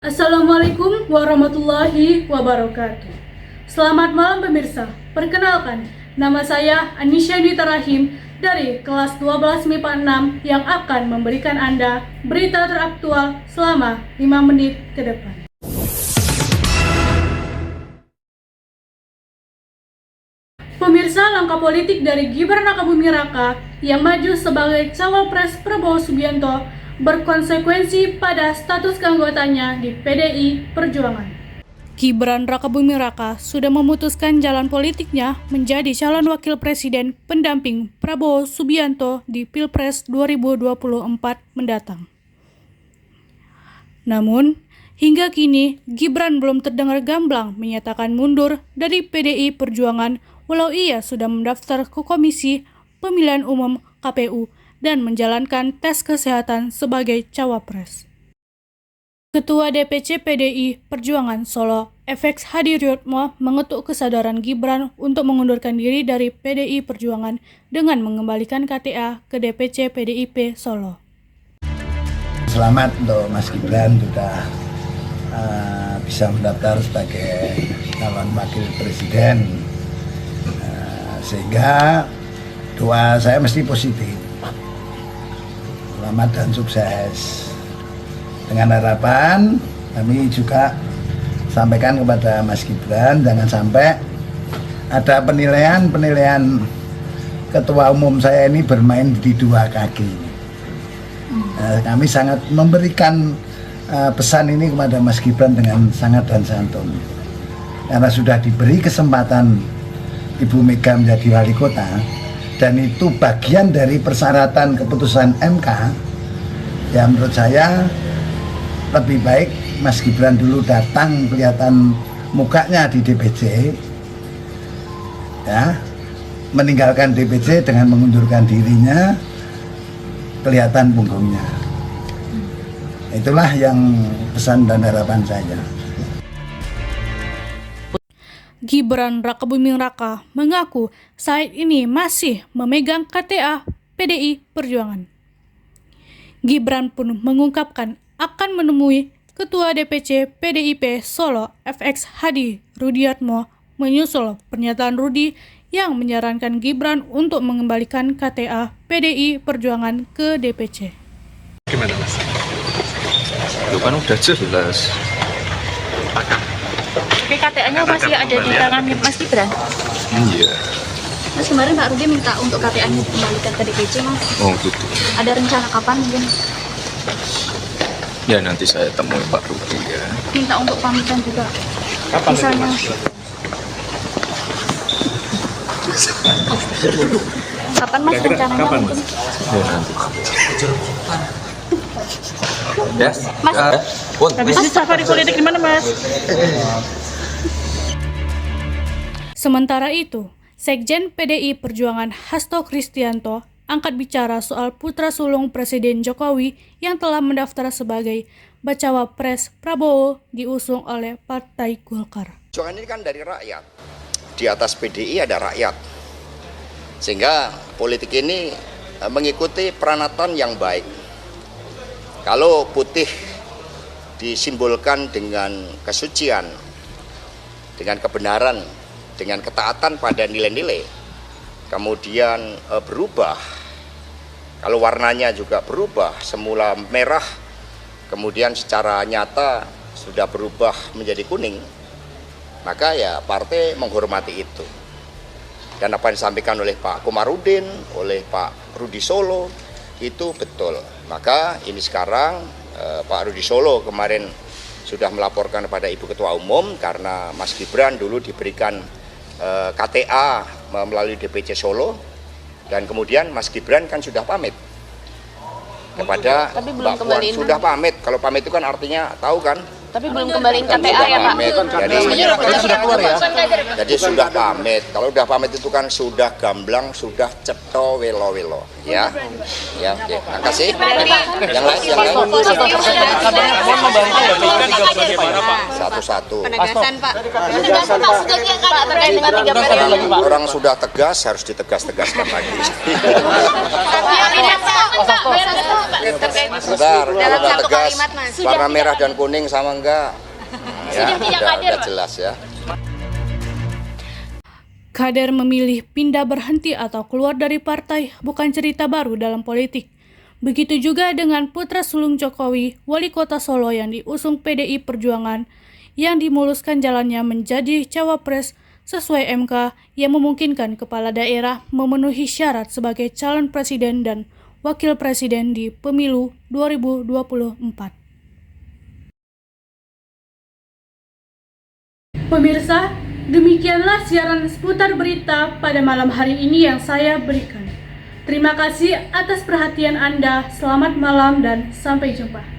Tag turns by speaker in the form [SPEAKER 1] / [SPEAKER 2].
[SPEAKER 1] Assalamualaikum warahmatullahi wabarakatuh. Selamat malam pemirsa. Perkenalkan, nama saya Anisha Dita Rahim dari kelas 12 MIPA 6 yang akan memberikan Anda berita teraktual selama 5 menit ke depan. Pemirsa, langkah politik dari Gibran Rakabuming Raka yang maju sebagai cawapres Prabowo Subianto berkonsekuensi pada status keanggotaannya di PDI Perjuangan. Gibran Rakabuming Raka sudah memutuskan jalan politiknya menjadi calon wakil presiden pendamping Prabowo Subianto di Pilpres 2024 mendatang. Namun, hingga kini Gibran belum terdengar gamblang menyatakan mundur dari PDI Perjuangan walau ia sudah mendaftar ke Komisi Pemilihan Umum KPU dan menjalankan tes kesehatan sebagai cawapres. Ketua DPC PDI Perjuangan Solo, FX Hadiryatmo, mengetuk kesadaran Gibran untuk mengundurkan diri dari PDI Perjuangan dengan mengembalikan KTA ke DPC PDIP Solo.
[SPEAKER 2] Selamat untuk Mas Gibran sudah bisa mendaftar sebagai calon wakil presiden, sehingga doa saya mesti positif. Selamat dan sukses. Dengan harapan kami juga sampaikan kepada Mas Gibran, jangan sampai ada penilaian ketua umum saya ini bermain di dua kaki. Kami sangat memberikan pesan ini kepada Mas Gibran dengan sangat dan santun, karena sudah diberi kesempatan Ibu Mega menjadi wali kota, dan itu bagian dari persyaratan keputusan MK. Ya, menurut saya lebih baik Mas Gibran dulu datang kelihatan mukanya di DPC, ya, meninggalkan DPC dengan mengundurkan dirinya, kelihatan punggungnya. Itulah yang pesan dan harapan saya.
[SPEAKER 1] Gibran Rakabuming Raka mengaku saat ini masih memegang KTA PDI Perjuangan. Gibran pun mengungkapkan akan menemui Ketua DPC PDIP Solo, FX Hadiryatmo, menyusul pernyataan Rudi yang menyarankan Gibran untuk mengembalikan KTA PDI Perjuangan ke DPC.
[SPEAKER 3] Gimana Mas? Itu kan udah jelas.
[SPEAKER 4] Oke, KTA-nya masih ada di tangan Mas Gibran?
[SPEAKER 3] Iya.
[SPEAKER 4] Mas, kemarin Pak Rudi minta untuk KTA-nya dikembalikan ke DPC, Mas.
[SPEAKER 3] Oh gitu.
[SPEAKER 4] Ada rencana kapan mungkin?
[SPEAKER 3] Ya nanti saya temui Pak Rudi ya.
[SPEAKER 4] Minta untuk pamitan juga.
[SPEAKER 3] Kapan
[SPEAKER 4] misalnya, kapan Mas rencananya?
[SPEAKER 3] Kapan Mas? Ya nanti. Ya,
[SPEAKER 4] Mas.
[SPEAKER 1] Habis ini safari politik di mana, Mas? Sementara itu, Sekjen PDI Perjuangan Hasto Kristianto angkat bicara soal putra sulung Presiden Jokowi yang telah mendaftar sebagai bacawa pres Prabowo diusung oleh Partai Golkar.
[SPEAKER 5] Perjuangan ini kan dari rakyat. Di atas PDI ada rakyat. Sehingga politik ini mengikuti peranatan yang baik. Kalau putih disimbolkan dengan kesucian, dengan kebenaran, dengan ketaatan pada nilai-nilai, kemudian berubah, kalau warnanya juga berubah, semula merah, kemudian secara nyata sudah berubah menjadi kuning, maka ya partai menghormati itu. Dan apa yang disampaikan oleh Pak Komarudin, oleh Pak Rudi Solo, itu betul. Maka ini sekarang Pak Rudi Solo kemarin sudah melaporkan kepada Ibu Ketua Umum karena Mas Gibran dulu diberikan KTA melalui DPC Solo, dan kemudian Mas Gibran kan sudah pamit kepada Mbak Puan, sudah pamit. Kalau pamit itu kan artinya tahu kan?
[SPEAKER 4] Tapi belum kembaliin KTA ya Pak?
[SPEAKER 5] Jadi sudah keluar ya? Jadi sudah pamit. Kalau sudah pamit itu kan sudah gamblang, sudah cetha welo-welo. Ya, ya, oke. Makasih. Yang lain. Satu-satu.
[SPEAKER 6] Penegasan Pak. Penegasan maksudnya yang nggak terkait dengan 3 periode.
[SPEAKER 5] Orang sudah tegas harus ditegas-tegaskan lagi. Bentar, kalau udah tegas, warna merah dan kuning sama enggak? Ya, udah jelas ya.
[SPEAKER 1] Kader memilih pindah berhenti atau keluar dari partai bukan cerita baru dalam politik. Begitu juga dengan putra sulung Jokowi, wali kota Solo yang diusung PDI Perjuangan, yang dimuluskan jalannya menjadi cawapres sesuai MK yang memungkinkan kepala daerah memenuhi syarat sebagai calon presiden dan wakil presiden di pemilu 2024. Pemirsa, demikianlah siaran seputar berita pada malam hari ini yang saya berikan. Terima kasih atas perhatian Anda, selamat malam dan sampai jumpa.